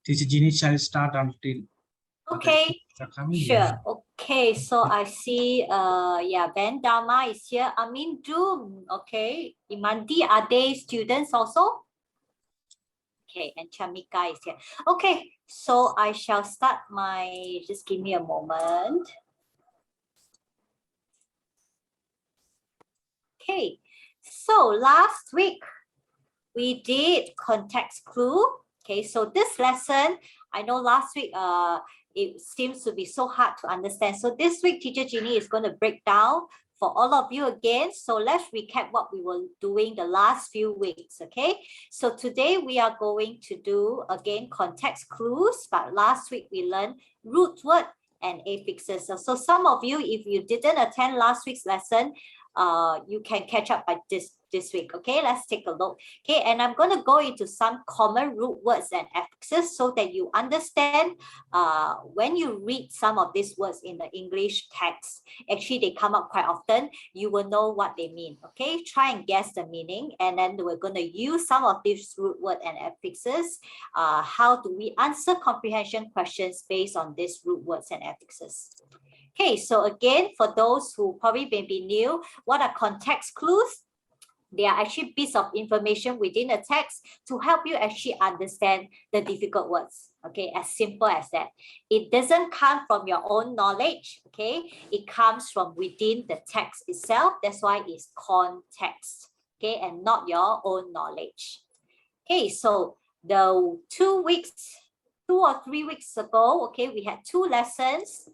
Teacher Ginny shall start until. Okay, sure. Okay, so I see, yeah, Ben Dharma is here. Amin Doom, okay. Imandi, are they students also? Okay, and Chamika is here. Okay, so I shall start my, just give me a moment. Okay, so last week we did context clue. Okay, so this lesson, I know last week, it seems to be so hard to understand. So this week, Teacher Ginny is going to break down for all of you again. So let's recap what we were doing the last few weeks, okay? So today we are going to do, again, context clues. But last week we learned root word and affixes. So some of you, if you didn't attend last week's lesson, you can catch up by this week. Okay, let's take a look. Okay, and I'm going to go into some common root words and affixes so that you understand when you read some of these words in the English text, actually they come up quite often, you will know what they mean. Okay, try and guess the meaning, and then we're going to use some of these root word and affixes. How do we answer comprehension questions based on these root words and affixes? Okay, so again, for those who probably may be new, what are context clues? They are actually bits of information within a text to help you actually understand the difficult words. Okay, as simple as that. It doesn't come from your own knowledge. Okay, it comes from within the text itself. That's why it's context. Okay, and not your own knowledge. Okay, so the 2 or 3 weeks ago, okay, we had 2 lessons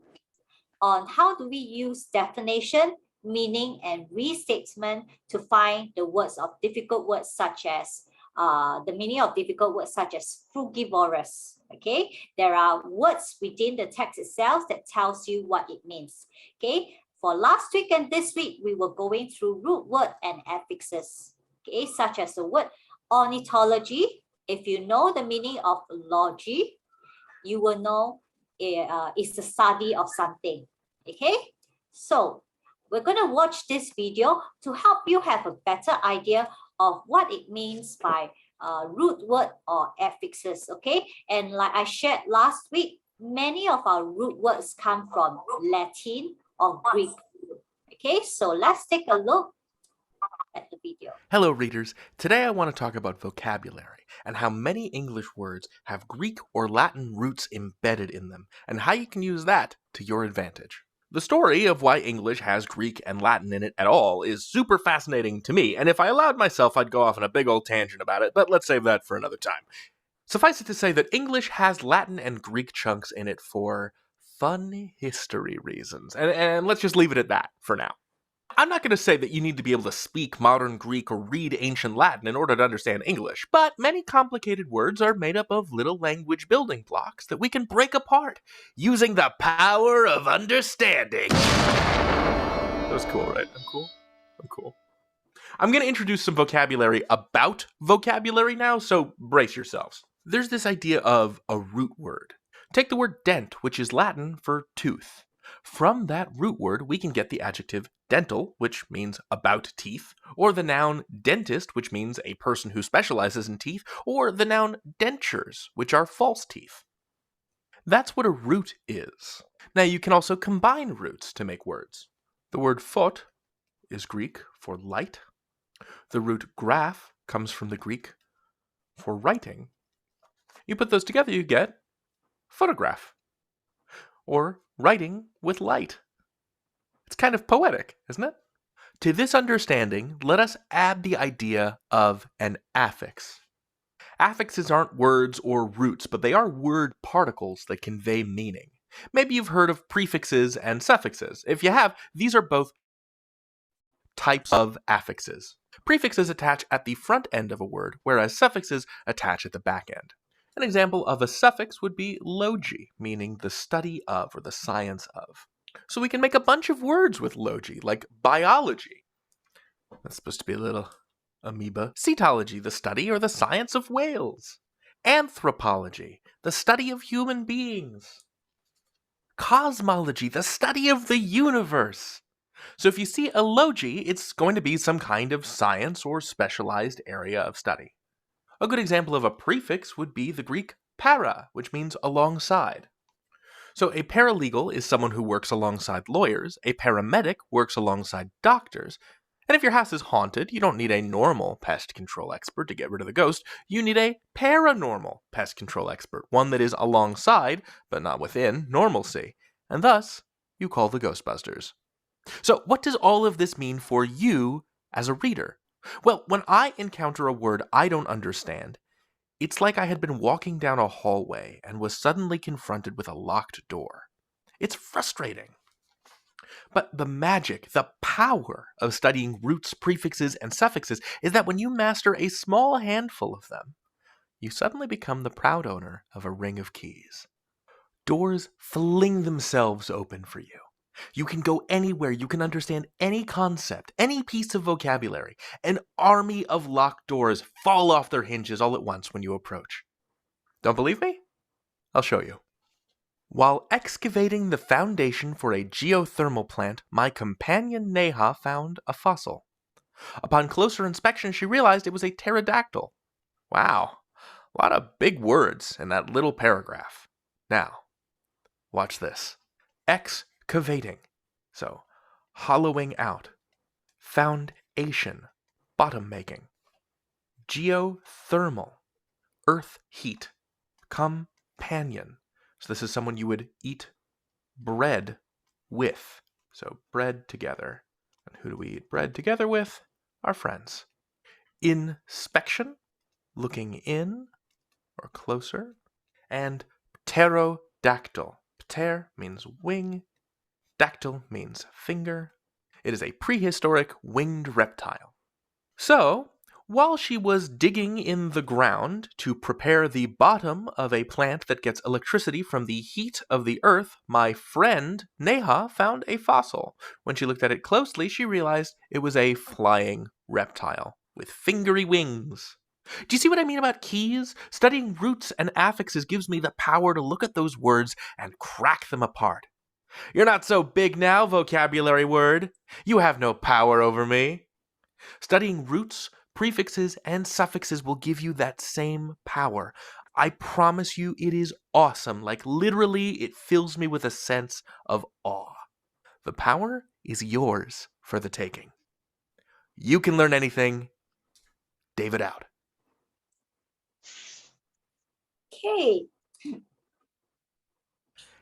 on how do we use definition, meaning, and restatement to find the words of difficult words such as the meaning of difficult words such as frugivorous. Okay, there are words within the text itself that tells you what it means. Okay, for last week and this week, we were going through root word and affixes. Okay, such as the word ornithology. If you know the meaning of logy, you will know it's the study of something. Okay, so we're going to watch this video to help you have a better idea of what it means by root word or affixes. Okay, and like I shared last week, many of our root words come from Latin or Greek. Okay, so let's take a look at the video. Hello readers, today I want to talk about vocabulary and how many English words have Greek or Latin roots embedded in them and how you can use that to your advantage. The story of why English has Greek and Latin in it at all is super fascinating to me, and if I allowed myself I'd go off on a big old tangent about it, but let's save that for another time. Suffice it to say that English has Latin and Greek chunks in it for fun history reasons, and let's just leave it at that for now. I'm not going to say that you need to be able to speak modern Greek or read ancient Latin in order to understand English, but many complicated words are made up of little language building blocks that we can break apart using the power of understanding. That was cool, right? I'm cool? I'm cool. I'm going to introduce some vocabulary about vocabulary now, so brace yourselves. There's this idea of a root word. Take the word dent, which is Latin for tooth. From that root word, we can get the adjective dental, which means about teeth, or the noun dentist, which means a person who specializes in teeth, or the noun dentures, which are false teeth. That's what a root is. Now, you can also combine roots to make words. The word phot is Greek for light. The root graph comes from the Greek for writing. You put those together, you get photograph, or writing with light. It's kind of poetic, isn't it? To this understanding, let us add the idea of an affix. Affixes aren't words or roots, but they are word particles that convey meaning. Maybe you've heard of prefixes and suffixes. If you have, these are both types of affixes. Prefixes attach at the front end of a word, whereas suffixes attach at the back end. An example of a suffix would be logi, meaning the study of or the science of. So we can make a bunch of words with logi, like biology. That's supposed to be a little amoeba. Cetology, the study or the science of whales. Anthropology, the study of human beings. Cosmology, the study of the universe. So if you see a logi, it's going to be some kind of science or specialized area of study. A good example of a prefix would be the Greek para, which means alongside. So a paralegal is someone who works alongside lawyers, a paramedic works alongside doctors, and if your house is haunted, you don't need a normal pest control expert to get rid of the ghost, you need a paranormal pest control expert, one that is alongside, but not within, normalcy, and thus, you call the Ghostbusters. So what does all of this mean for you as a reader? Well, when I encounter a word I don't understand, it's like I had been walking down a hallway and was suddenly confronted with a locked door. It's frustrating. But the magic, the power of studying roots, prefixes, and suffixes is that when you master a small handful of them, you suddenly become the proud owner of a ring of keys. Doors fling themselves open for you. You can go anywhere, you can understand any concept, any piece of vocabulary. An army of locked doors fall off their hinges all at once when you approach. Don't believe me? I'll show you. While excavating the foundation for a geothermal plant, my companion Neha found a fossil. Upon closer inspection, she realized it was a pterodactyl. Wow, a lot of big words in that little paragraph. Now, watch this. Excavating, so hollowing out. Foundation, bottom making. Geothermal, earth heat. Companion, so this is someone you would eat bread with. So bread together. And who do we eat bread together with? Our friends. Inspection, looking in or closer. And pterodactyl. Pter means wing. Dactyl means finger. It is a prehistoric winged reptile. So, while she was digging in the ground to prepare the bottom of a plant that gets electricity from the heat of the earth, my friend Neha found a fossil. When she looked at it closely, she realized it was a flying reptile with fingery wings. Do you see what I mean about keys? Studying roots and affixes gives me the power to look at those words and crack them apart. You're not so big now, vocabulary word. You have no power over me. Studying roots, prefixes, and suffixes will give you that same power. I promise you it is awesome. Like literally, it fills me with a sense of awe. The power is yours for the taking. You can learn anything. David out. Okay.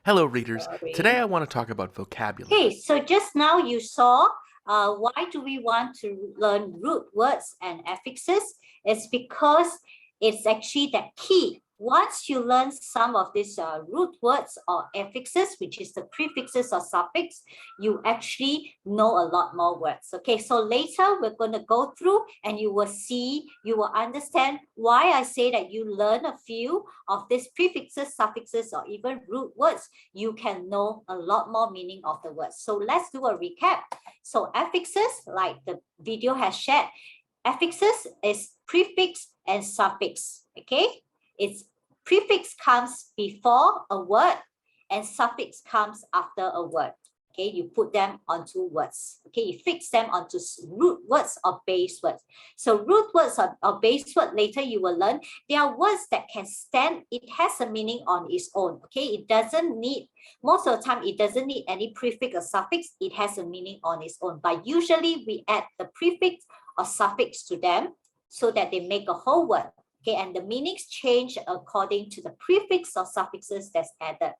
Hello, readers. Sorry. Today I want to talk about vocabulary. Okay, so just now you saw why do we want to learn root words and affixes? It's because it's actually that key. Once you learn some of these root words or affixes, which is the prefixes or suffix, you actually know a lot more words. Okay, so later we're going to go through and you will see, you will understand why I say that you learn a few of these prefixes, suffixes, or even root words. You can know a lot more meaning of the words. So let's do a recap. So affixes, like the video has shared, affixes is prefix and suffix. Okay, it's prefix comes before a word and suffix comes after a word. Okay, you put them onto words. Okay, you fix them onto root words or base words. So root words or base word, later you will learn, they are words that can stand, it has a meaning on its own. Okay, it doesn't need, most of the time it doesn't need any prefix or suffix, it has a meaning on its own. But usually we add the prefix or suffix to them so that they make a whole word. Okay, and the meanings change according to the prefix or suffixes that's added.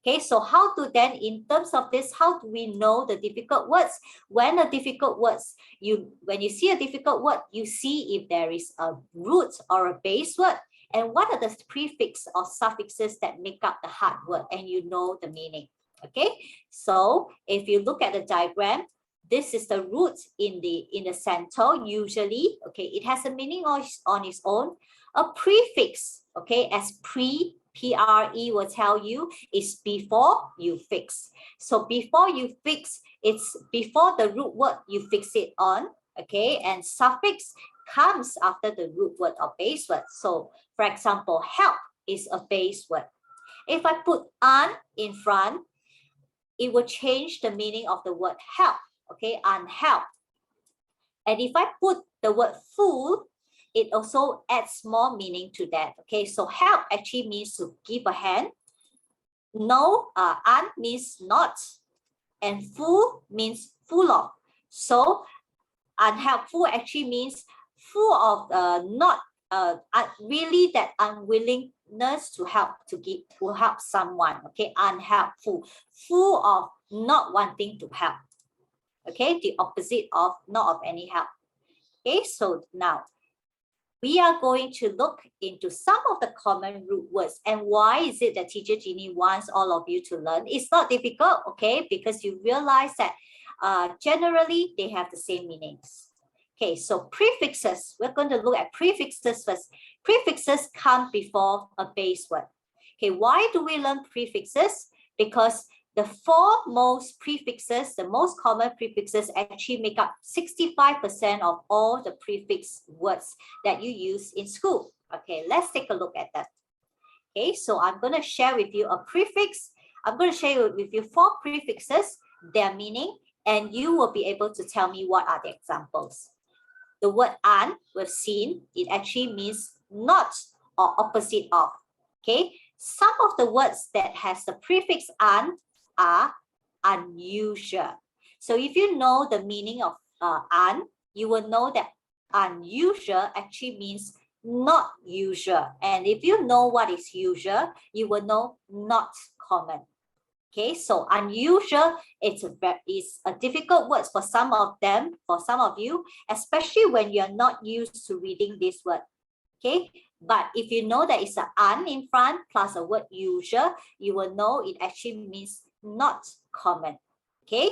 Okay, so how to then, in terms of this, how do we know the difficult words? When a difficult words, when you see a difficult word, you see if there is a root or a base word, and what are the prefix or suffixes that make up the hard word, and you know the meaning. Okay, so if you look at the diagram, this is the root in the center usually. Okay, it has a meaning on its own. A prefix, okay, as pre will tell you is before you fix. So before you fix, it's before the root word you fix it on. Okay, and suffix comes after the root word or base word. So for example, help is a base word. If I put "un" in front, it will change the meaning of the word help. Okay, unhelp. And if I put the word "fool," it also adds more meaning to that. Okay, so help actually means to give a hand. No, un means not, and full means full of. So unhelpful actually means full of not really that unwillingness to help, to help someone. Okay, unhelpful, full of not wanting to help. Okay, the opposite of not of any help. Okay, so now we are going to look into some of the common root words. And why is it that Teacher Jeannie wants all of you to learn? It's not difficult, okay, because you realize that generally they have the same meanings. Okay, so prefixes, we're going to look at prefixes first. Prefixes come before a base word. Okay, why do we learn prefixes? Because the four most prefixes, the most common prefixes, actually make up 65% of all the prefix words that you use in school. Okay, let's take a look at that. Okay, so I'm going to share with you a prefix. I'm going to share with you four prefixes, their meaning, and you will be able to tell me what are the examples. The word un, we've seen, it actually means not or opposite of. Okay, some of the words that has the prefix un are unusual. So if you know the meaning of un, you will know that unusual actually means not usual. And if you know what is usual, you will know not common. Okay, so unusual, it's a difficult word for some of them, for some of you, especially when you're not used to reading this word. Okay, but if you know that it's an un in front plus a word usual, you will know it actually means not common. Okay,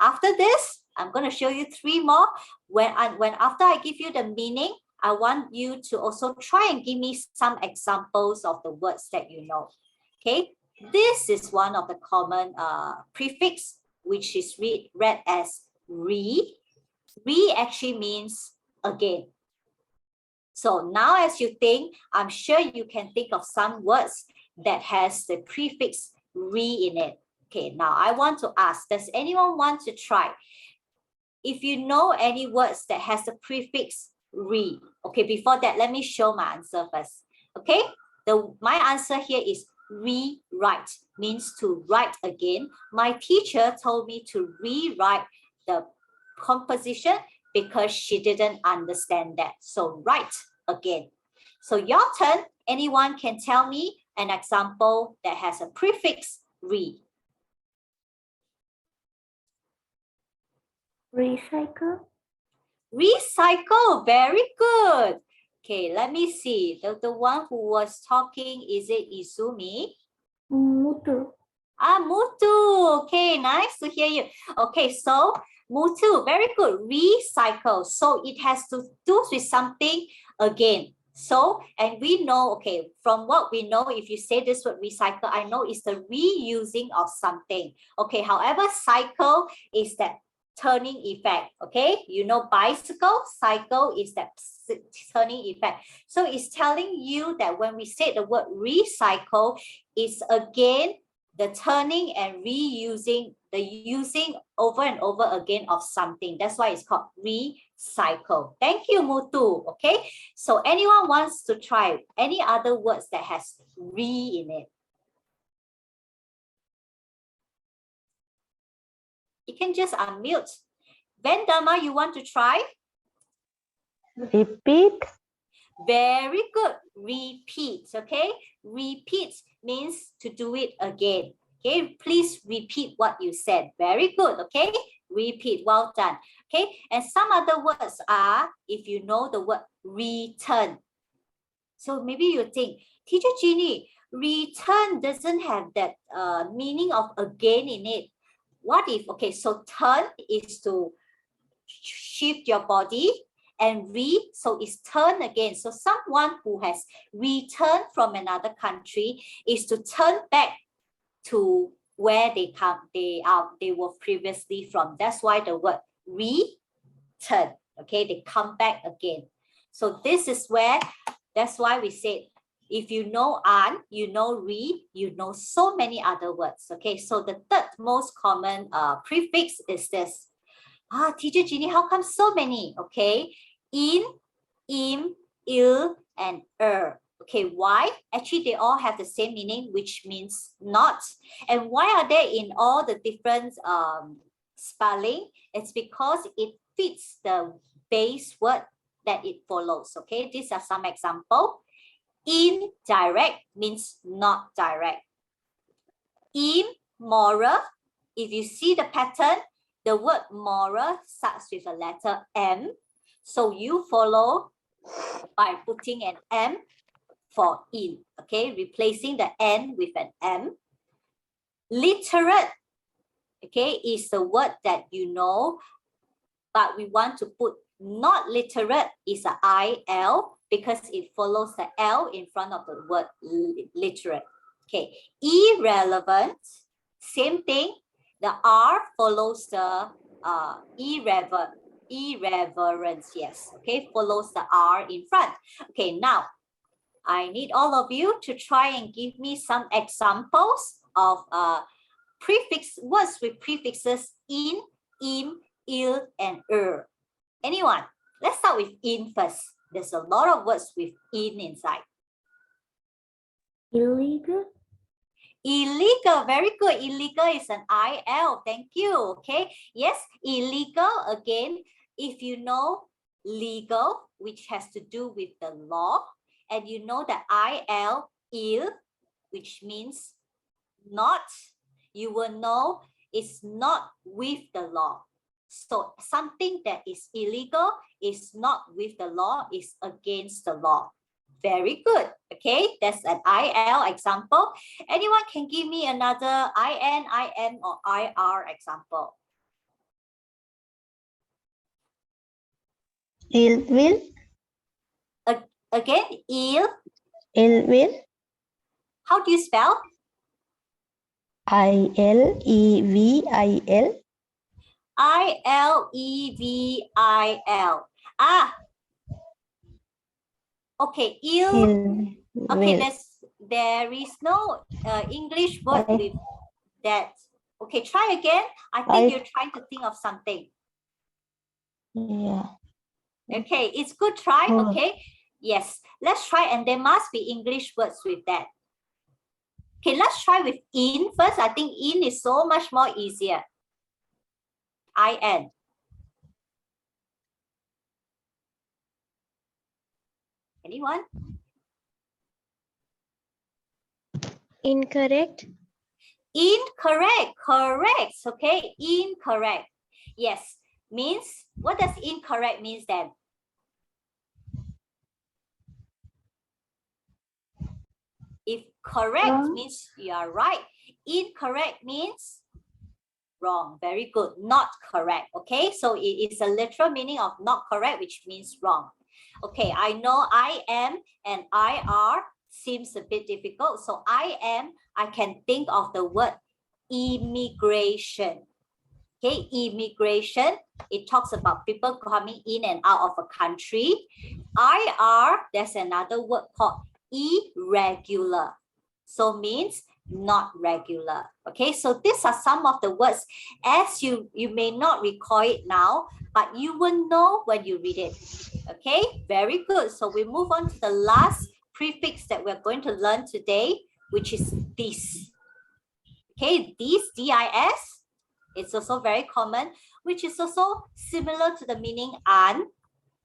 after this, I'm going to show you three more. When after I give you the meaning, I want you to also try and give me some examples of the words that you know. Okay, this is one of the common prefix, which is read as re. Re actually means again. So now as you think, I'm sure you can think of some words that has the prefix re in it. Okay, now I want to ask, does anyone want to try? If you know any words that has the prefix re, okay, before that, let me show my answer first. Okay, my answer here is rewrite, means to write again. My teacher told me to rewrite the composition because she didn't understand that. So write again. So your turn. Anyone can tell me an example that has a prefix re. Recycle. Recycle, very good. Okay, let me see. The one who was talking, is it Izumi? Mutu. Mutu. Okay, nice to hear you. Okay, so Mutu, very good. Recycle. So it has to do with something again. So, and we know, okay, from what we know, if you say this word recycle, I know it's the reusing of something. Okay, however, cycle is that turning effect. Okay, you know, bicycle, cycle is that turning effect. So it's telling you that when we say the word recycle, it's again the turning and reusing, the using over and over again of something. That's why it's called recycle. Thank you, Mutu. Okay, so anyone wants to try any other words that has re in it? You can just unmute. Vendama, you want to try? Repeat. Very good. Repeat, okay? Repeat means to do it again. Okay, please repeat what you said. Very good, okay? Repeat, well done. Okay, and some other words are, if you know the word return. So maybe you think, Teacher Jeannie, return doesn't have that meaning of again in it. What if, okay, so turn is to shift your body, and so it's turn again. So someone who has returned from another country is to turn back to where they were previously from. That's why the word return, okay, they come back again. So this is where, that's why we said, if you know an, you know re, you know so many other words. Okay, so the third most common prefix is this. Teacher Jeannie, how come so many? Okay, in, im, il, and Okay, why? Actually, they all have the same meaning, which means not. And why are they in all the different spelling? It's because it fits the base word that it follows. Okay, these are some example. Indirect means not direct. Immoral, if you see the pattern, the word moral starts with a letter M. So you follow by putting an M for in, okay, replacing the N with an M. Literate, okay, is the word that you know, but we want to put not literate is a IL because it follows the L in front of the word literate. Okay, irrelevant, same thing. The R follows the irreverence, yes, okay, follows the R in front. Okay, now I need all of you to try and give me some examples of words with prefixes in, im, il, and Anyone? Let's start with in first. There's a lot of words with in inside. Illegal. Illegal, very good. Illegal is an IL. Thank you. Okay. Yes, illegal again. If you know legal, which has to do with the law, and you know that ill, which means not, you will know it's not with the law. So something that is illegal is not with the law, is against the law. Very good. Okay, that's an IL example. Anyone can give me another IN, IM, or IR example? Ill will. Again, ill. Ill will. How do you spell? ILEVIL. ILEVIL. Ah. Okay, ill. Okay, there is no English word with that. Okay, try again. I think you're trying to think of something. Yeah. Okay, it's good try. Okay, yes, let's try, and there must be English words with that. Okay, let's try with in first. I think in is so much more easier. IN. Anyone? Incorrect. Incorrect. Correct. Okay, incorrect. Yes, means, what does incorrect means then? If correct means you are right, incorrect means wrong. Very good. Not correct. Okay, so it is a literal meaning of not correct, which means wrong. Okay, I know I am and IR seems a bit difficult. So I can think of the word immigration. Okay, immigration, it talks about people coming in and out of a country. IR, there's another word called irregular. So means not regular. Okay, so these are some of the words, as you may not recall it now, but you will know when you read it. Okay, very good. So we move on to the last prefix that we're going to learn today, which is this. Okay, this, DIS, it's also very common, which is also similar to the meaning an,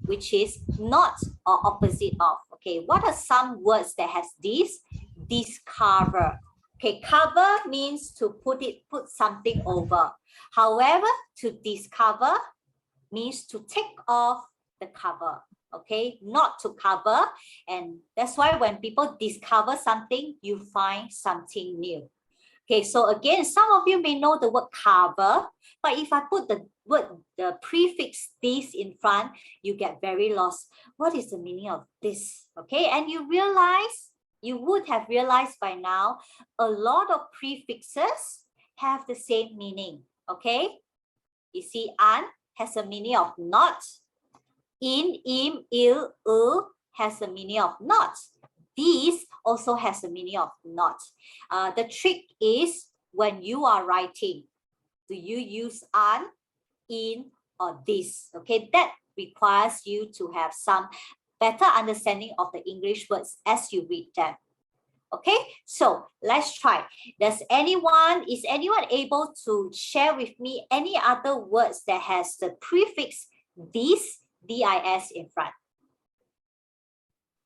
which is not or opposite of. Okay, what are some words that has this? Discover. Okay, cover means to put something over. However, to discover means to take off the cover. Okay, not to cover. And that's why when people discover something, you find something new. Okay, so again, some of you may know the word cover, but if I put the prefix this in front, you get very lost. What is the meaning of this? Okay, and you would have realized by now, a lot of prefixes have the same meaning. Okay, you see, an has a meaning of not. In, im, il, has a meaning of not. These also has a meaning of not. The trick is when you are writing, do you use an, in, or this? Okay, that requires you to have some better understanding of the English words as you read them. Okay, so let's try. Is anyone able to share with me any other words that has the prefix dis, D-I-S in front?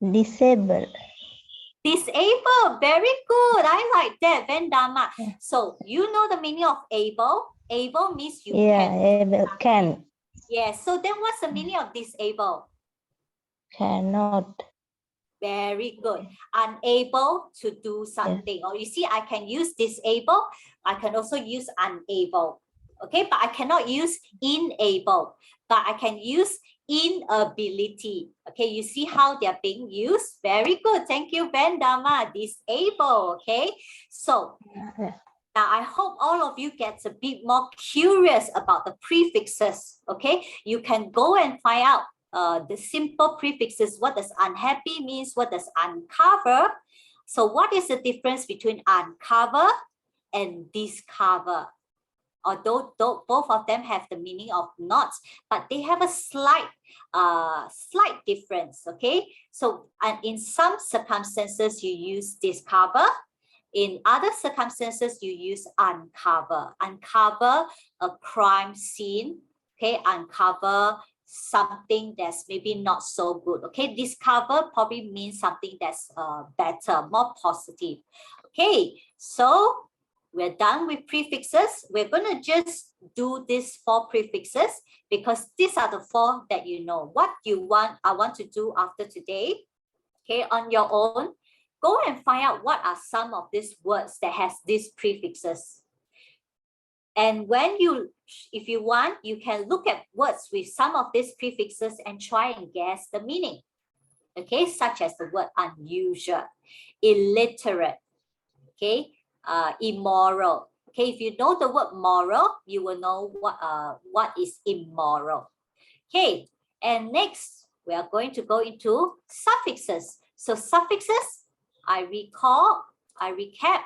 Disable. Disable, very good. I like that, Vendama. So you know the meaning of able? Able means you Yeah, can. able, can. Yes, so then what's the meaning of disable? Cannot. Very good. Unable to do something. Or you see, I can use disable. I can also use unable. Okay, but I cannot use enable. But I can use inability. Okay, you see how they're being used? Very good. Thank you, Vendama. Disable. Okay, so now I hope all of you get a bit more curious about the prefixes. Okay, you can go and find out the simple prefixes. What does unhappy means? What does uncover? So what is the difference between uncover and discover? Although both of them have the meaning of not, but they have a slight difference. Okay, so in some circumstances you use discover. In other circumstances you use uncover. Uncover a crime scene. Okay, uncover something that's maybe not so good. Okay, discover probably means something that's better, more positive. Okay, so we're done with prefixes. We're going to just do these 4 prefixes because these are the 4 that you know. What you want, I want to do after today, okay, on your own, go and find out what are some of these words that has these prefixes. And when if you want, you can look at words with some of these prefixes and try and guess the meaning. Okay, such as the word unusual, illiterate, okay, immoral. Okay, if you know the word moral, you will know what is immoral. Okay, and next we are going to go into suffixes. So suffixes, I recap.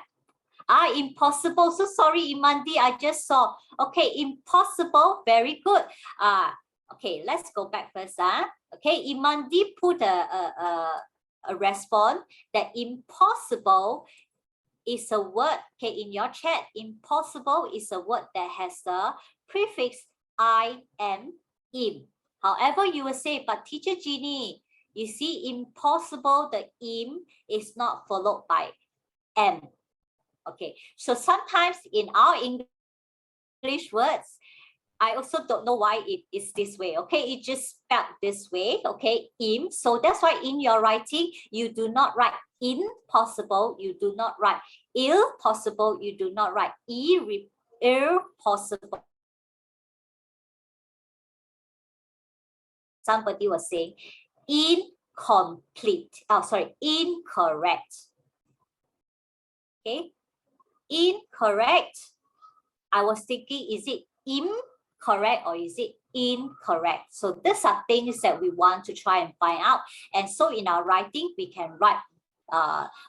Impossible. So sorry, Imandi, I just saw. Okay, impossible. Very good. Okay, let's go back first. Okay, Imandi put a response that impossible is a word. Okay, in your chat, impossible is a word that has the prefix im. However, you will say, but teacher Jeannie, you see, impossible, the im is not followed by m. Okay, so sometimes in our English words, I also don't know why it is this way. Okay, it just spelled this way. Okay, im. So that's why in your writing, you do not write impossible. You do not write ill possible. You do not write impossible. Somebody was saying incomplete. Oh, sorry, incorrect. Okay. Incorrect. I was thinking, is it incorrect or is it incorrect? So these are things that we want to try and find out. And so in our writing, we can write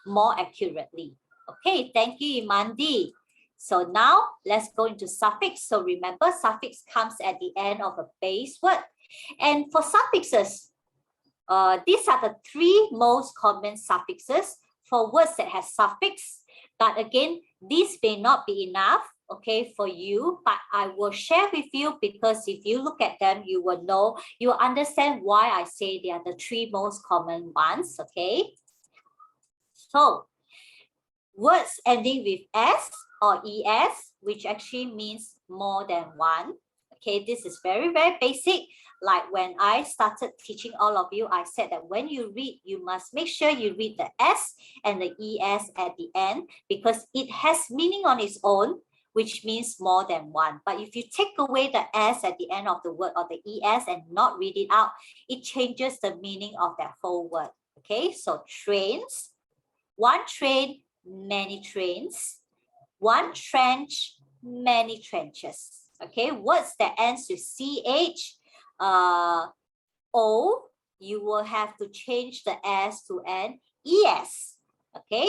more accurately. Okay, thank you, Imandi. So now let's go into suffix. So remember, suffix comes at the end of a base word. And for suffixes, these are the 3 most common suffixes for words that have suffix. But again, this may not be enough, okay, for you, but I will share with you because if you look at them, you will know, you will understand why I say they are the 3 most common ones, okay? So, words ending with S or ES, which actually means more than one, okay? This is very, very basic. Like when I started teaching all of you, I said that when you read, you must make sure you read the S and the ES at the end because it has meaning on its own, which means more than one. But if you take away the S at the end of the word or the ES and not read it out, it changes the meaning of that whole word. Okay, so trains, one train, many trains, one trench, many trenches. Okay, words that ends with CH, O, you will have to change the S to an ES. Okay,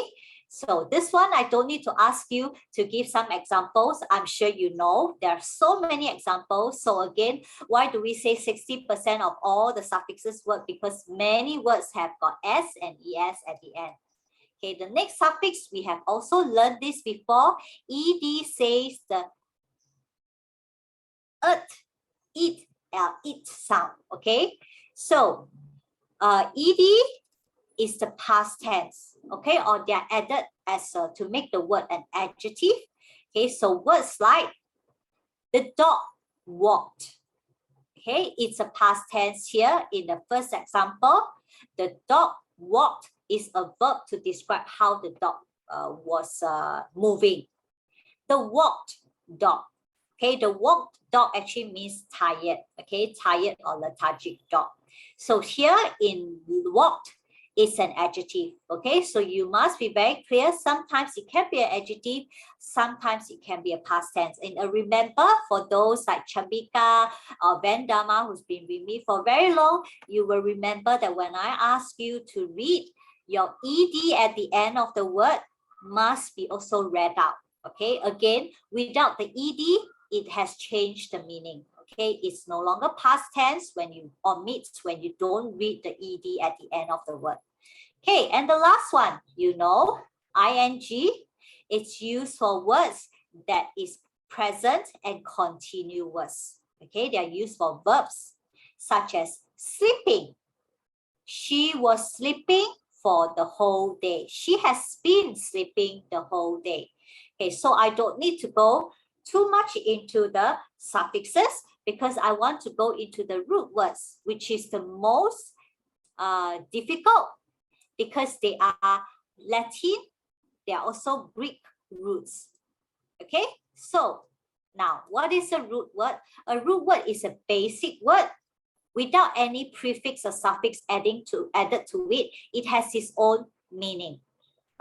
So this one, I don't need to ask you to give some examples. I'm sure you know there are so many examples. So again, why do we say 60% of all the suffixes work? Because many words have got S and ES at the end. Okay, the next suffix, we have also learned this before. ED says the it sound. Okay, so ED is the past tense, okay, or they are added as to make the word an adjective. Okay, so words like the dog walked. Okay, it's a past tense here in the first example. The dog walked is a verb to describe how the dog was moving. The walked dog. Okay, the walked dog actually means tired. Okay, tired or lethargic dog. So here in walked, it's an adjective. Okay, so you must be very clear. Sometimes it can be an adjective, sometimes it can be a past tense. And remember, for those like Chambika or Vandama who's been with me for very long, you will remember that when I ask you to read, your ED at the end of the word must be also read out. Okay, again, without the ED, it has changed the meaning. Okay, it's no longer past tense when you omit, when you don't read the ED at the end of the word. Okay, and the last one, you know, ing, it's used for words that is present and continuous. Okay, they are used for verbs such as sleeping. She was sleeping for the whole day. She has been sleeping the whole day. Okay, so I don't need to go too much into the suffixes because I want to go into the root words, which is the most difficult because they are Latin, they are also Greek roots. Okay, so now what is a root word? A root word is a basic word without any prefix or suffix added to it. It has its own meaning.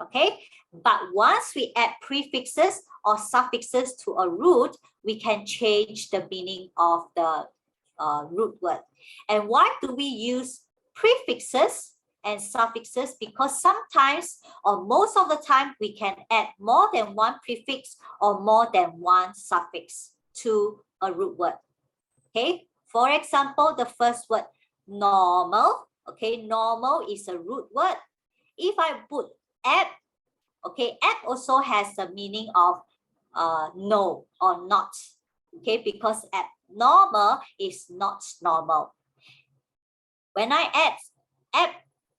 Okay, but once we add prefixes or suffixes to a root, we can change the meaning of the root word. And why do we use prefixes and suffixes? Because sometimes or most of the time we can add more than one prefix or more than one suffix to a root word. Okay, for example, the first word normal. Okay, normal is a root word. If I put ab, okay, ab also has the meaning of no or not. Okay, because abnormal is not normal. When I add ab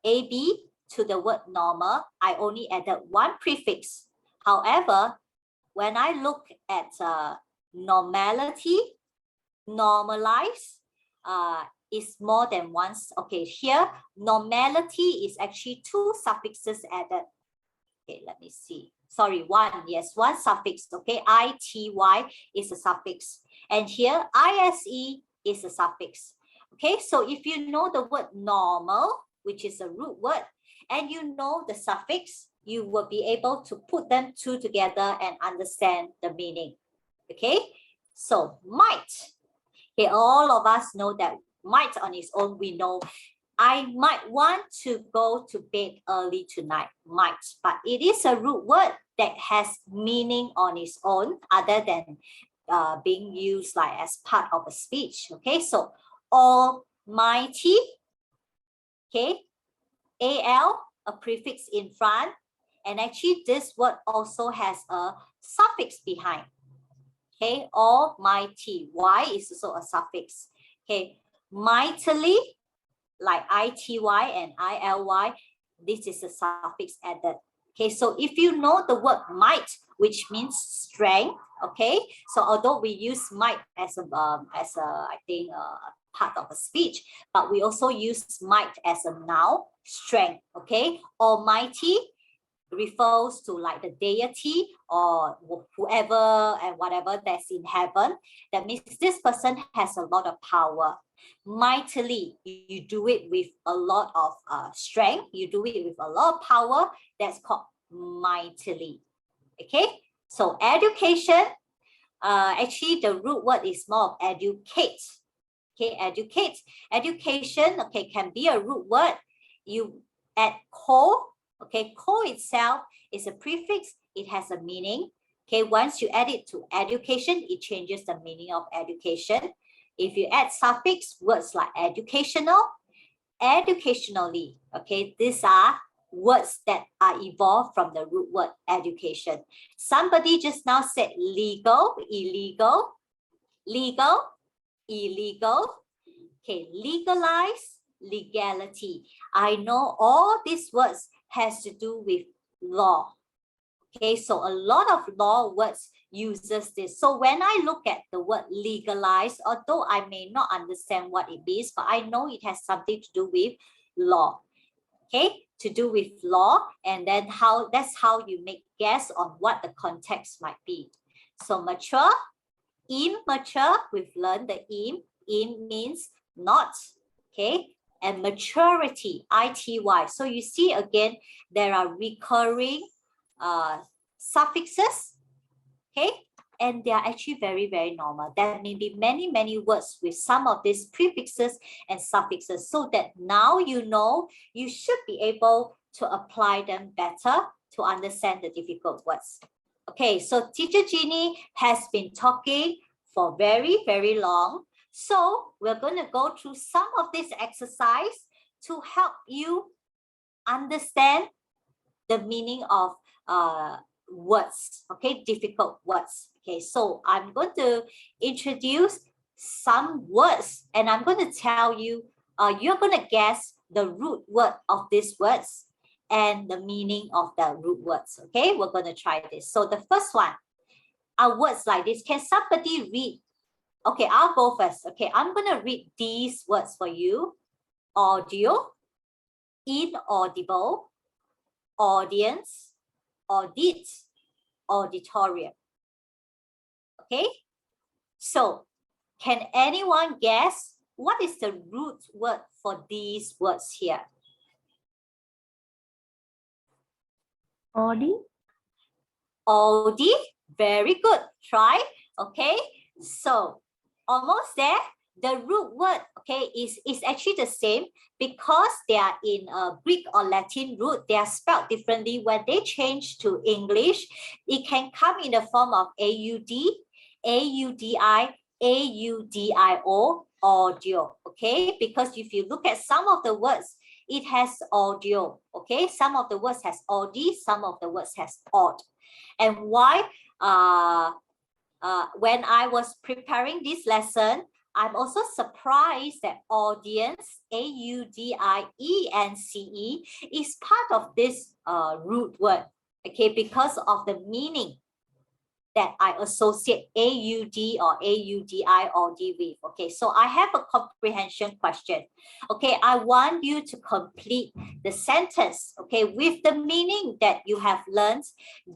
to the word normal, I only added one prefix. However, when I look at normality, normalize is more than once. Okay, here normality is actually two suffixes added. Okay, let me see. Sorry, one. Yes, one suffix. Okay, ity is a suffix, and here ise is a suffix. Okay, so if you know the word normal, which is a root word, and you know the suffix, you will be able to put them two together and understand the meaning. Okay, so might. Okay, all of us know that might on its own, we know I might want to go to bed early tonight, might, but it is a root word that has meaning on its own other than being used like as part of a speech. Okay, so almighty, okay, al, a prefix in front, and actually this word also has a suffix behind. Okay, almighty, y is also a suffix. Okay, mightily, like ity and ily, this is a suffix added. Okay, so if you know the word might, which means strength, okay, so although we use might as a I think part of a speech, but we also use might as a noun, strength. Okay, almighty refers to like the deity or whoever and whatever that's in heaven. That means this person has a lot of power. Mightily, you do it with a lot of strength, you do it with a lot of power, that's called mightily. Okay, so education, actually the root word is more of educate. Okay, educate, education, okay, can be a root word. You add co, okay, co itself It's a prefix. It has a meaning. Okay, once you add it to education, it changes the meaning of education. If you add suffix, words like educational, educationally, okay, these are words that are evolved from the root word education. Somebody just now said legal, illegal, legal, illegal. Okay, legalize, legality. I know all these words has to do with law. Okay, so a lot of law words uses this. So when I look at the word legalize, although I may not understand what it means, but I know it has something to do with law. Okay, to do with law, and then that's how you make guess on what the context might be. So mature, immature, we've learned the im means not, okay, and maturity, ity. So you see again, there are recurring suffixes, okay, and they are actually very, very normal. There may be many, many words with some of these prefixes and suffixes, so that now you know you should be able to apply them better to understand the difficult words. Okay, so Teacher Jeannie has been talking for very, very long. So we're going to go through some of this exercise to help you understand the meaning of words, okay, difficult words. Okay, so I'm going to introduce some words and I'm going to tell you, you're going to guess the root word of these words and the meaning of the root words. Okay, we're going to try this. So the first one are words like this. Can somebody read? Okay, I'll go first. Okay, I'm going to read these words for you. Audio, inaudible, audience, audit, auditorium. Okay, so can anyone guess what is the root word for these words here? Audi, Audi, very good. Try. Okay, so almost there. The root word, okay, is actually the same because they are in a Greek or Latin root. They are spelled differently. When they change to English, it can come in the form of A-U-D, A-U-D-I, A-U-D-I-O, audio, okay? Because if you look at some of the words, it has audio, okay? Some of the words has audi, some of the words has odd. And why? When I was preparing this lesson, I'm also surprised that audience, A-U-D-I-E-N-C-E, is part of this root word, okay, because of the meaning that I associate A-U-D or A-U-D-I or D with. Okay, so I have a comprehension question. Okay, I want you to complete the sentence, okay, with the meaning that you have learned,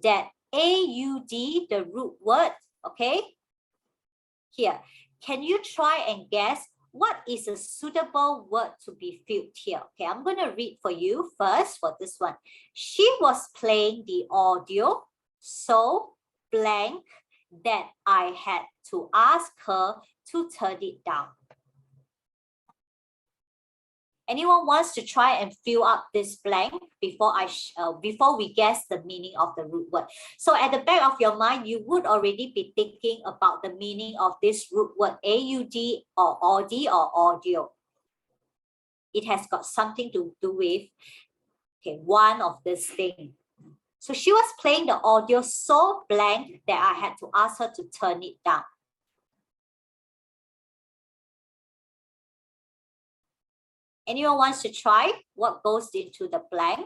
that A-U-D, the root word, okay, here. Can you try and guess what is a suitable word to be filled here? Okay, I'm going to read for you first for this one. She was playing the audio so blank that I had to ask her to turn it down. Anyone wants to try and fill up this blank before we guess the meaning of the root word? So at the back of your mind, you would already be thinking about the meaning of this root word, A-U-D or audi or audio. It has got something to do with, okay, one of this thing. So she was playing the audio so blank that I had to ask her to turn it down. Anyone wants to try what goes into the blank?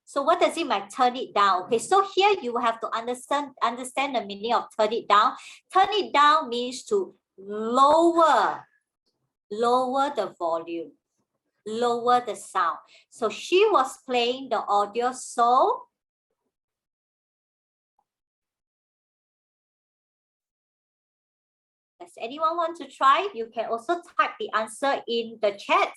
So what does it mean, turn it down? Okay, so here you have to understand the meaning of turn it down. Turn it down means to lower the volume, lower the sound. So she was playing the audio so does anyone want to try? You can also type the answer in the chat.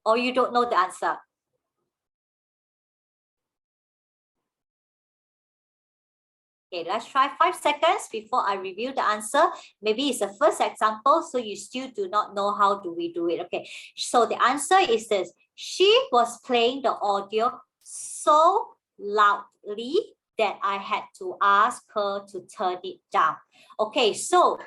Or you don't know the answer. Okay, let's try 5 seconds before I review the answer. Maybe it's the first example, so you still do not know how do we do it. Okay, so the answer is this. She was playing the audio so loudly that I had to ask her to turn it down. Okay, so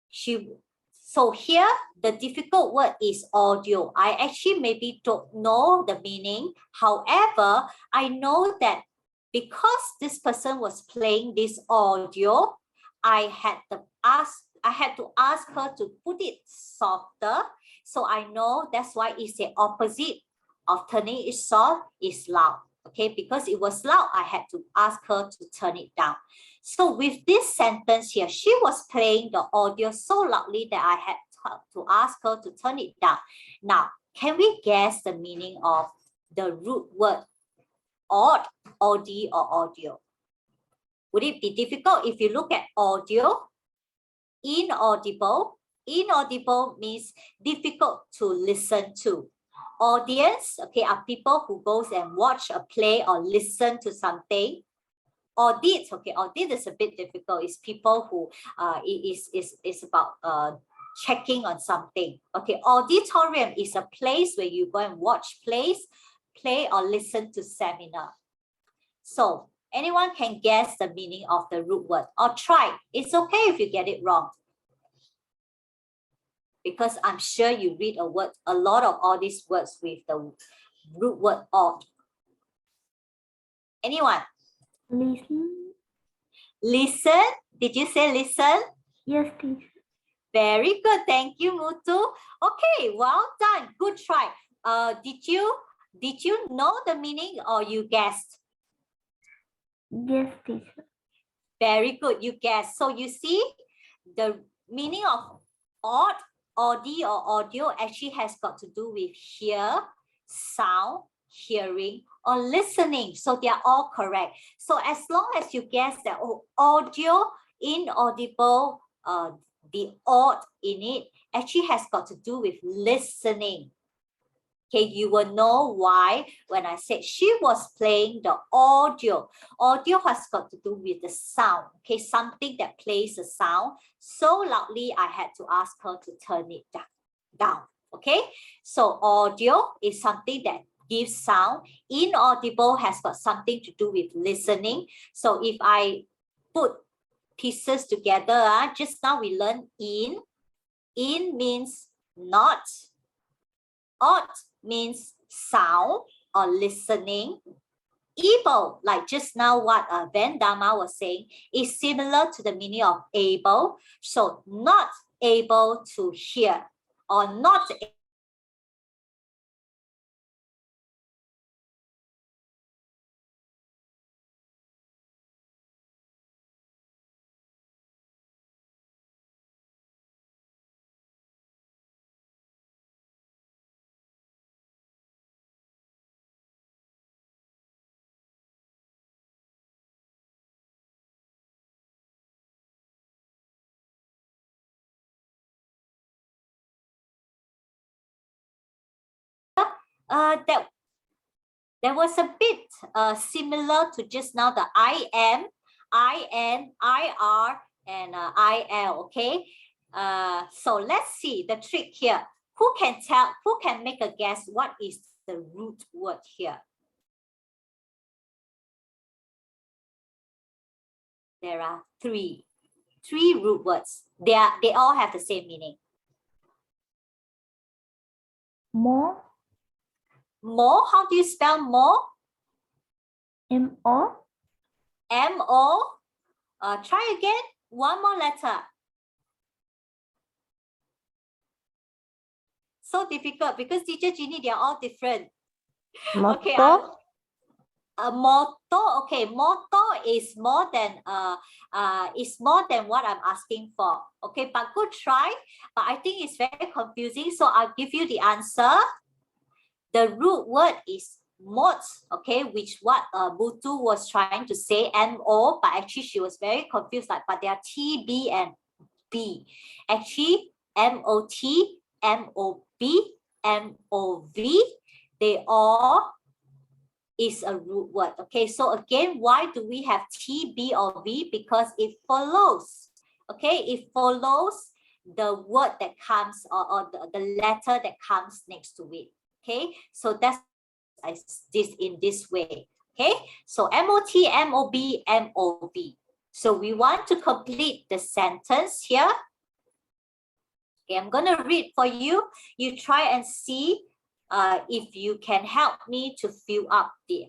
here the difficult word is audio. I actually maybe don't know the meaning. However, I know that because this person was playing this audio, I had to ask her to put it softer. So I know that's why it's the opposite of turning it soft is loud. Okay, because it was loud, I had to ask her to turn it down. So with this sentence here, she was playing the audio so loudly that I had to ask her to turn it down. Now, can we guess the meaning of the root word odd, audi, or audio? Would it be difficult if you look at audio? Inaudible. Inaudible means difficult to listen to. Audience, okay, are people who goes and watch a play or listen to something. Audit, okay, audit is a bit difficult. It's people who is about checking on something. Okay, auditorium is a place where you go and watch plays, play or listen to seminar. So anyone can guess the meaning of the root word or try. It's okay if you get it wrong, because I'm sure you read a lot of all these words with the root word odd. Anyone? Listen. Listen. Did you say listen? Yes, teacher. Very good. Thank you, Mutu. Okay, well done. Good try. Did you know the meaning or you guessed? Yes, teacher. Very good. You guessed. So you see, the meaning of odd, audi, or audio actually has got to do with hear, sound, hearing, or listening. So they are all correct. So as long as you guess that audio, inaudible, the odd in it actually has got to do with listening. Okay, you will know why when I said she was playing the audio. Audio has got to do with the sound. Okay, something that plays a sound so loudly I had to ask her to turn it down. Okay, so audio is something that gives sound. Inaudible has got something to do with listening. So if I put pieces together, just now we learned in. In means not. Odd means sound or listening. Able, like just now what Van Dama was saying, is similar to the meaning of able. So not able to hear or not there was a bit similar to just now the I am, IN, IR, and IL, okay? So let's see the trick here. Who can make a guess what is the root word here? There are three root words. They all have the same meaning. More. More, how do you spell more? M-O. M-O. Try again. One more letter. So difficult because teacher Jeannie, they are all different. Motto. Okay, motto. Okay, motto is more than what I'm asking for. Okay, but good try. But I think it's very confusing. So I'll give you the answer. The root word is mot, okay, which what Mutu was trying to say, M-O, but actually she was very confused, like, but there are T, B, and B. Actually, M-O-T, M-O-B, M-O-V, they all is a root word. Okay, so again, why do we have T, B, or V? Because it follows. Okay, it follows the word that comes or the letter that comes next to it. Okay, so that's this in this way. Okay, so MOT, MOB, MOV. So we want to complete the sentence here. Okay, I'm gonna read for you. You try and see if you can help me to fill up the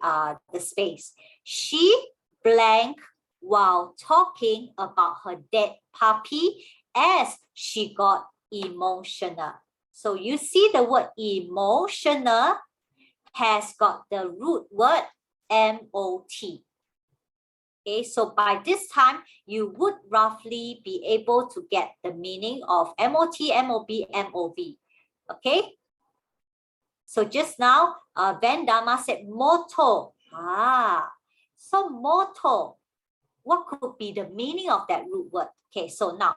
space. She blank while talking about her dead puppy as she got emotional. So you see the word emotional has got the root word M-O-T. Okay, so by this time, you would roughly be able to get the meaning of M-O-T, M-O-B, M-O-V. Okay? So just now, Van Dharma said motto. So motto. What could be the meaning of that root word? Okay, so now,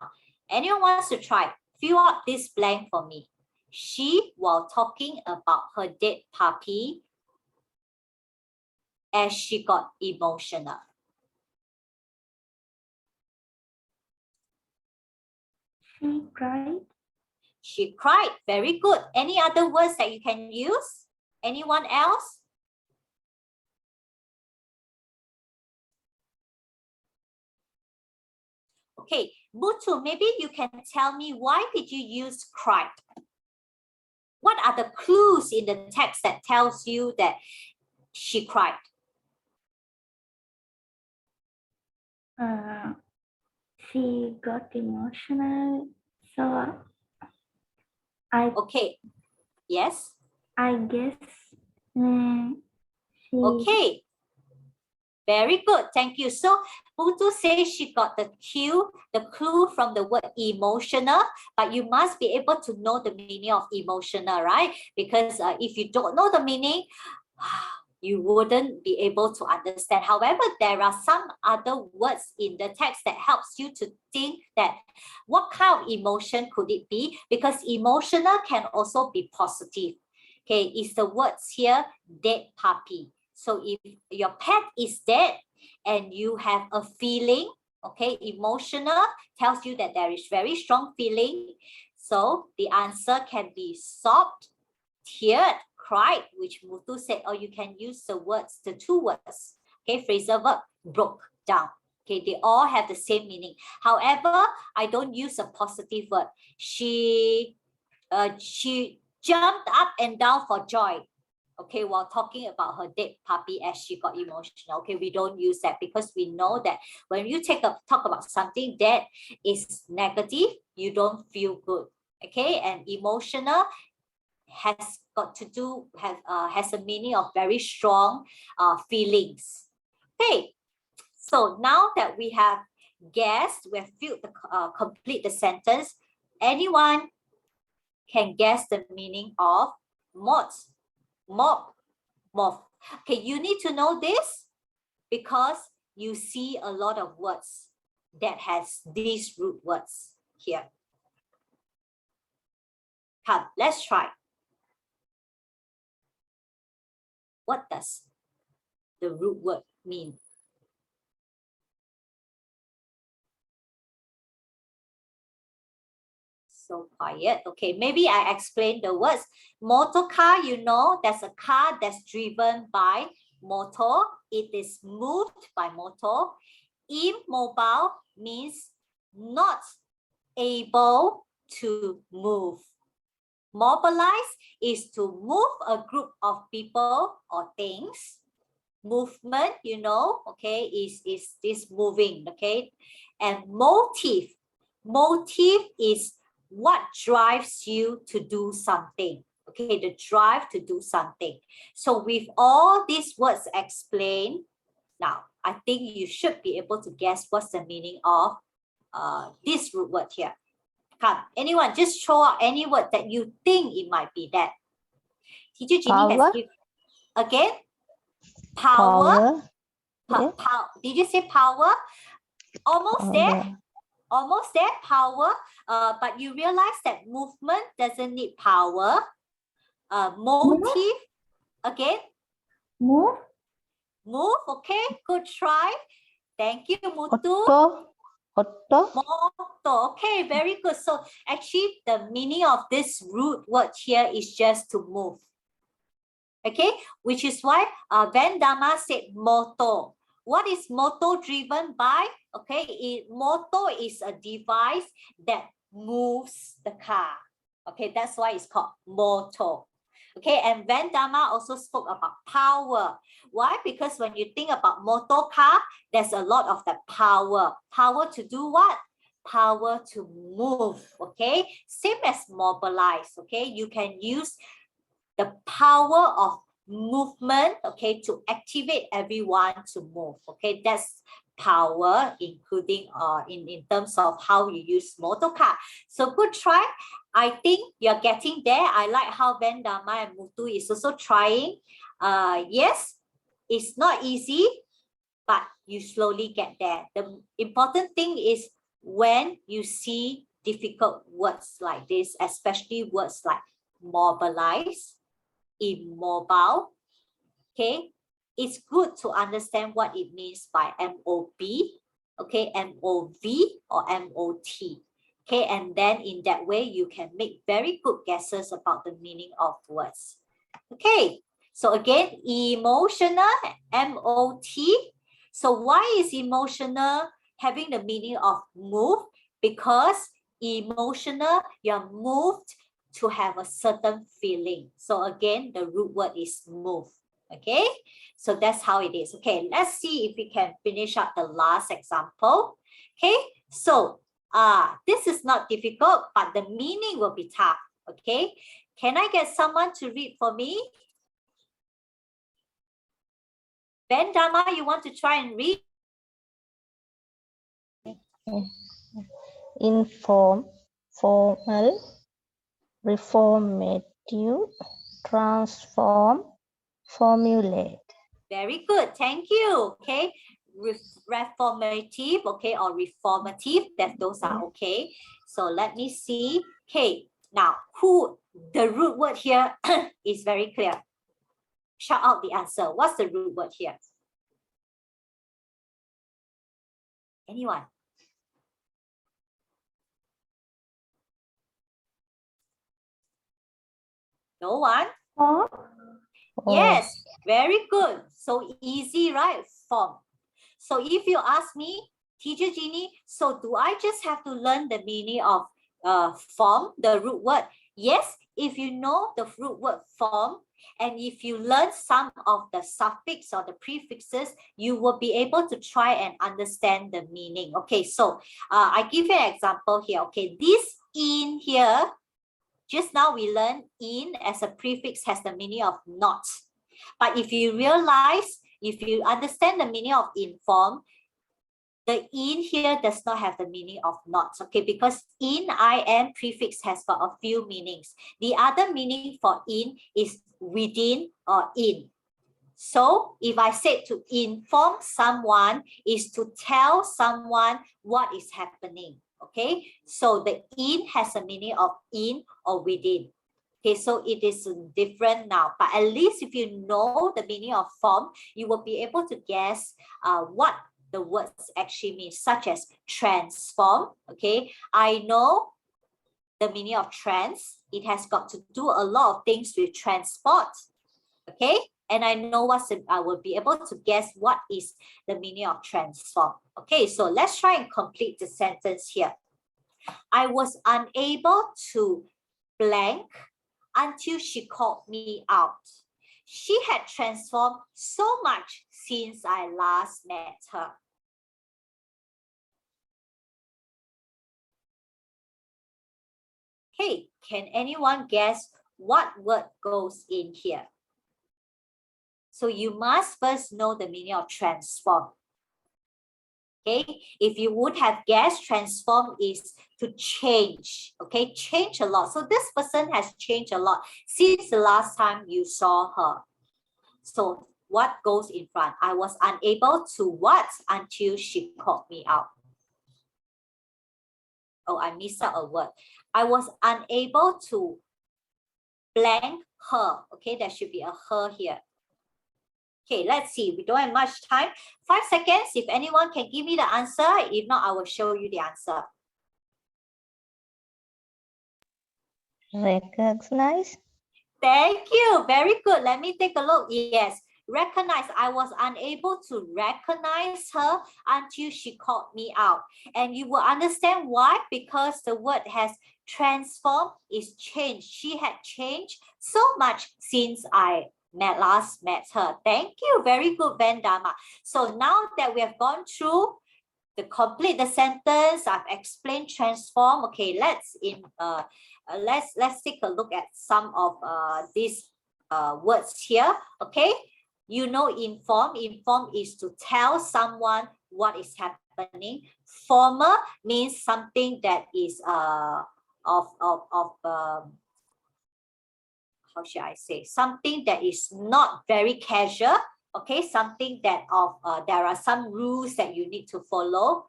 anyone wants to try? Fill up this blank for me. She, while talking about her dead puppy, as she got emotional. She cried. She cried. Very good. Any other words that you can use? Anyone else? Okay, Butu, maybe you can tell me why did you use cried? What are the clues in the text that tells you that she cried? She got emotional. So Okay. Yes. I guess she. Okay. Very good. Thank you. So Butu says she got the clue from the word emotional, but you must be able to know the meaning of emotional, right? Because if you don't know the meaning, you wouldn't be able to understand. However, there are some other words in the text that helps you to think that what kind of emotion could it be? Because emotional can also be positive. Okay, is the words here, dead puppy. So if your pet is dead and you have a feeling, okay, emotional tells you that there is very strong feeling. So the answer can be sobbed, teared, cried, which Muthu said, or you can use the words, the two words, okay, phrasal verb, broke down. Okay, they all have the same meaning. However, I don't use a positive word. She jumped up and down for joy. Okay, while talking about her dead puppy as she got emotional. Okay, we don't use that because we know that when you talk about something that is negative, you don't feel good. Okay, and emotional has got to do, has a meaning of very strong feelings. Okay, so now that we have guessed, we have filled the complete the sentence, anyone can guess the meaning of moth. Moth. Okay, you need to know this because you see a lot of words that has these root words here. Come, let's try. What does the root word mean? So quiet. Okay, maybe I explain the words. Motor car, you know, there's a car that's driven by motor. It is moved by motor. Immobile means not able to move. Mobilize is to move a group of people or things. Movement, you know, okay, is this moving, okay? And motive. Motive is what drives you to do something. Okay, the drive to do something. So with all these words explained, now I think you should be able to guess what's the meaning of this root word here. Come, anyone, just throw out any word that you think it might be that. Teacher Ginny has given again. Power. Yeah. Did you say power? Almost there. Almost there, power. But you realize that movement doesn't need power. Motive, again. Move. Move, okay, good try. Thank you, Mutu. Otto. Moto. Okay, very good. So actually the meaning of this root word here is just to move. Okay, which is why Van Dama said moto. What is moto driven by? Okay, moto is a device that moves the car. Okay, that's why it's called moto. Okay, and Van Dama also spoke about power. Why? Because when you think about motor car, there's a lot of the power. Power to do what? Power to move. Okay, same as mobilize. Okay, you can use the power of movement, okay, to activate everyone to move. Okay, that's power, including in terms of how you use motor car. So good try. I think you're getting there. I like how Van Dama and Mutu is also trying. Yes, it's not easy, but you slowly get there. The important thing is when you see difficult words like this, especially words like mobilize, immobile, okay, it's good to understand what it means by MOB, okay, MOV or MOT, okay, and then in that way you can make very good guesses about the meaning of words. Okay, so again, emotional, MOT. So why is emotional having the meaning of move? Because emotional, you're moved to have a certain feeling. So again, the root word is move. Okay, so that's how it is. Okay, let's see if we can finish up the last example. Okay, so this is not difficult, but the meaning will be tough. Okay, can I get someone to read for me? Ben Dama, you want to try and read? Inform, formal, reformative, transform, formulate. Very good, thank you. Okay, reformative, okay, or reformative, those are okay. So let me see. Okay, now the root word here is very clear. Shout out the answer. What's the root word here? Anyone? No one? Form. Yes, very good. So easy, right? Form. So if you ask me, Teacher Jeannie, so do I just have to learn the meaning of form, the root word? Yes, if you know the root word form, and if you learn some of the suffix or the prefixes, you will be able to try and understand the meaning. Okay, so I give you an example here. Okay, this in here, just now we learned in as a prefix has the meaning of not. But if you realize, if you understand the meaning of inform, the in here does not have the meaning of not, okay? Because in, in prefix has got a few meanings. The other meaning for in is within or in. So if I said to inform someone is to tell someone what is happening, okay? So the in has a meaning of in or within. Okay, so it is different now, but at least if you know the meaning of form, you will be able to guess what the words actually mean, such as transform. Okay, I know the meaning of trans. It has got to do a lot of things with transport. Okay, and I know I will be able to guess what is the meaning of transform. Okay, so let's try and complete the sentence here. I was unable to blank until she called me out. She had transformed so much since I last met her. Okay, can anyone guess what word goes in here? So you must first know the meaning of transform. Okay, if you would have guessed, transform is to change. Okay, change a lot. So this person has changed a lot since the last time you saw her. So what goes in front? I was unable to what until she called me out. Oh, I missed out a word. I was unable to blank her. Okay, there should be a her here. Okay, let's see. We don't have much time. 5 seconds. If anyone can give me the answer. If not, I will show you the answer. Recognize. Thank you. Very good. Let me take a look. Yes. Recognize. I was unable to recognize her until she called me out. And you will understand why. Because the word has transformed, is changed. She had changed so much since I last met her. Thank you. Very good, Ben Dharma. So now that we have gone through to complete the sentence, I've explained transform. Okay, let's take a look at some of these words here. Okay, you know, inform. Inform is to tell someone what is happening. Formal means something that is how should I say, something that is not very casual. Okay, something that there are some rules that you need to follow.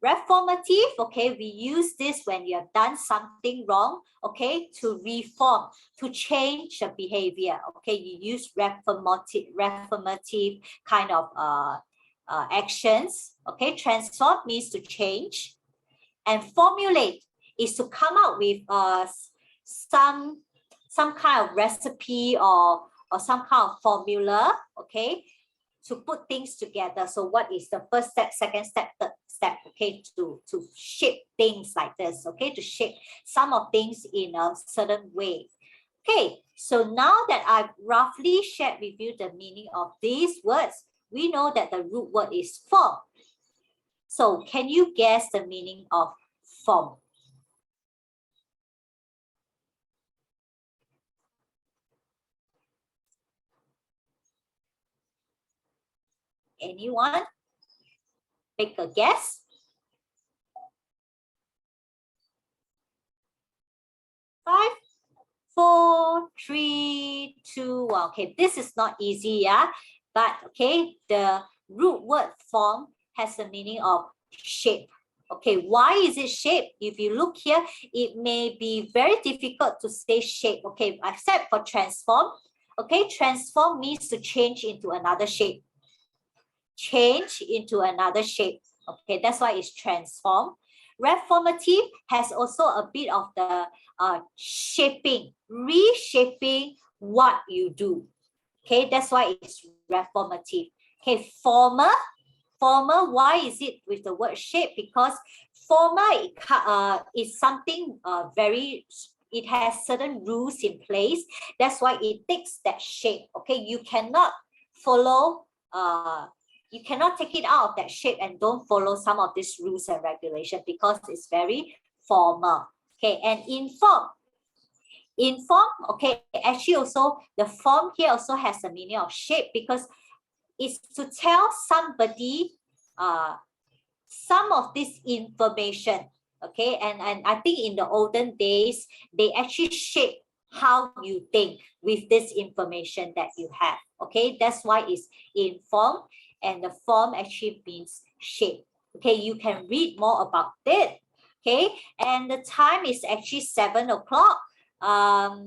Reformative, okay, we use this when you have done something wrong, okay, to reform, to change the behavior. Okay, you use reformative kind of actions. Okay, transform means to change, and formulate is to come up with some kind of recipe or some kind of formula, okay, to put things together. So what is the first step, second step, third step, okay, to shape things like this, okay, to shape some of things in a certain way. Okay, so now that I've roughly shared with you the meaning of these words, we know that the root word is form. So can you guess the meaning of form? Anyone? Take a guess. 5, 4, 3, 2, 1. Okay, this is not easy, yeah. But okay, the root word form has the meaning of shape. Okay, why is it shape? If you look here, it may be very difficult to say shape. Okay, except for transform. Okay, transform means to change into another shape. Change into another shape. Okay, that's why it's transform. Reformative has also a bit of the shaping, reshaping what you do. Okay, that's why it's reformative. Okay, former, why is it with the word shape? Because former is something it has certain rules in place. That's why it takes that shape. Okay, you cannot follow you cannot take it out of that shape and don't follow some of these rules and regulations because it's very formal. Okay, and inform, okay, actually also the form here also has the meaning of shape because it's to tell somebody some of this information. Okay, and I think in the olden days, they actually shape how you think with this information that you have. Okay, that's why it's inform. And the form actually means shape. Okay, you can read more about it. Okay, and the time is actually 7 o'clock.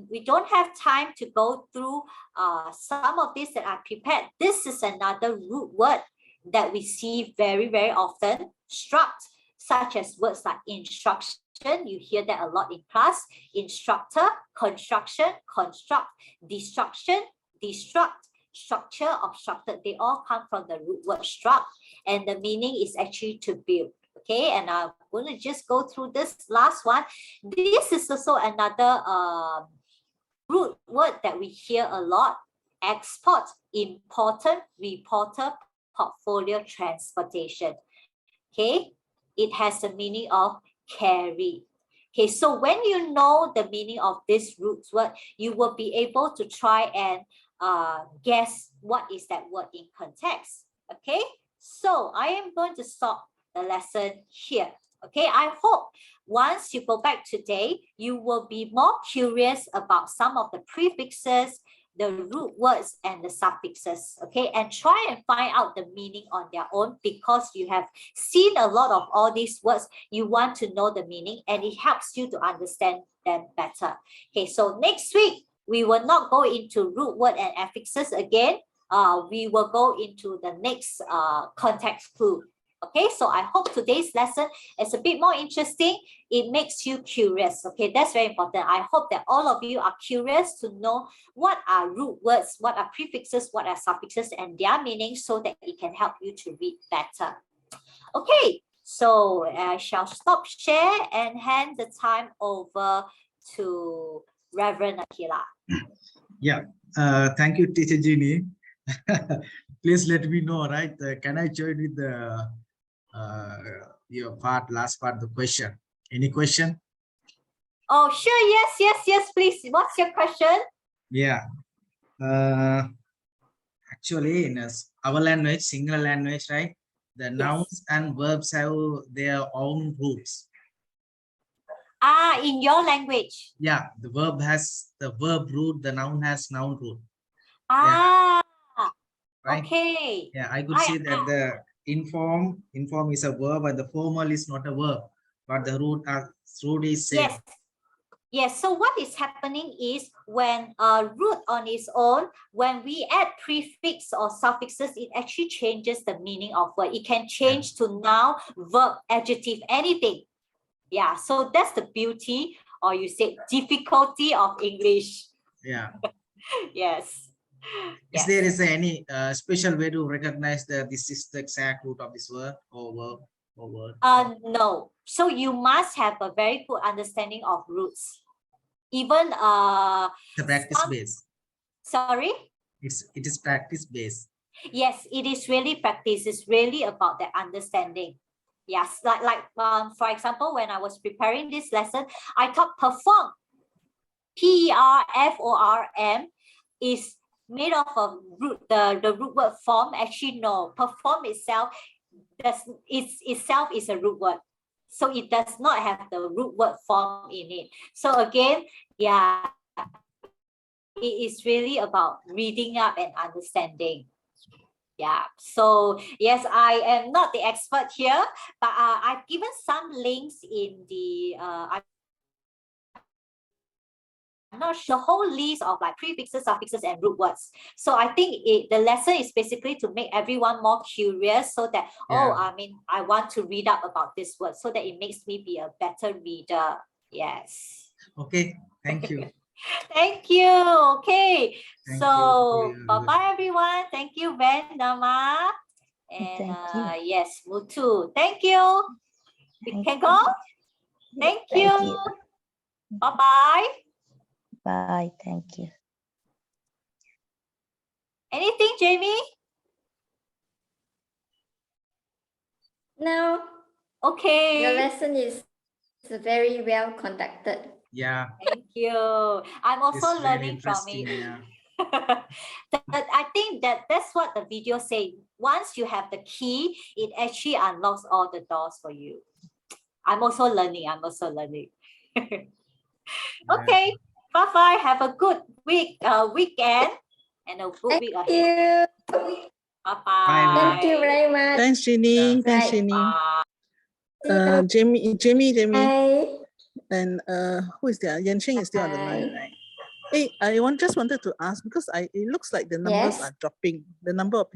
We don't have time to go through some of this that I prepared. This is another root word that we see very, very often. Struct, such as words like instruction. You hear that a lot in class. Instructor, construction, construct, destruction, destruct, structure, obstructed, they all come from the root word struct, and the meaning is actually to build. Okay, and I'm going to just go through this last one. This is also another root word that we hear a lot. Export, important, reporter, portfolio, transportation. Okay, it has the meaning of carry. Okay, so when you know the meaning of this root word, you will be able to try and guess what is that word in context. Okay, so I am going to stop the lesson here. Okay, I hope once you go back today, you will be more curious about some of the prefixes, the root words, and the suffixes. Okay, and try and find out the meaning on their own because you have seen a lot of all these words. You want to know the meaning and it helps you to understand them better. Okay, so next week, we will not go into root word and affixes again. we will go into the next context clue. Okay, so I hope today's lesson is a bit more interesting. It makes you curious. Okay, that's very important. I hope that all of you are curious to know what are root words, what are prefixes, what are suffixes, and their meanings, so that it can help you to read better. Okay, so I shall stop share and hand the time over to Reverend Akila. Yeah, thank you, Teacher Jeannie. Please let me know, right? Can I join with the your last part, the question? Any question? Oh, sure. Yes, please. What's your question? Yeah. Actually, in our language, single language, right? The nouns and verbs have their own roots. In your language. Yeah, the verb has the verb root, the noun has noun root. Right? Okay. Yeah, I could see that the inform is a verb and the formal is not a verb, but the root is same. Yes. So what is happening is when a root on its own, when we add prefix or suffixes, it actually changes the meaning of word. It can change to noun, verb, adjective, anything. Yeah, so that's the beauty, or you say difficulty of English. Yeah. Yes. Is there any special way to recognize that this is the exact root of this word or verb or word? No. So you must have a very good understanding of roots. Even the practice base. Sorry? It is practice based. Yes, it is really practice. It's really about the understanding. Yes, like for example, when I was preparing this lesson, I thought perform, P-E-R-F-O-R-M, is made of a root, the root word form. Actually, no, perform itself is a root word. So it does not have the root word form in it. So again, yeah, it is really about reading up and understanding. Yeah, so yes, I am not the expert here, but I've given some links in the I'm not sure, the whole list of like prefixes, suffixes, and root words. So I think the lesson is basically to make everyone more curious, so that I want to read up about this word, so that it makes me be a better reader. Yes. Okay, thank you. Thank you. Okay. Thank so you. bye-bye everyone. Thank you, Ben, Dama. And yes, Mutu. Thank you. We can go? Thank you. Bye-bye. Bye. Thank you. Anything, Jamie? No. Okay. The lesson is very well conducted. Yeah. Thank you. I'm also It's learning from it. Yeah. But I think that's what the video says. Once you have the key, it actually unlocks all the doors for you. I'm also learning. Okay. Bye-bye. Have a good weekend and a good week ahead. Bye-bye. Thank you very much. Thanks, Jenny. Thanks, Jenny. Jamie. Bye. And who is there? Yanqing is still on the line, right? Hey, just wanted to ask, because it looks like the numbers are dropping. The number of people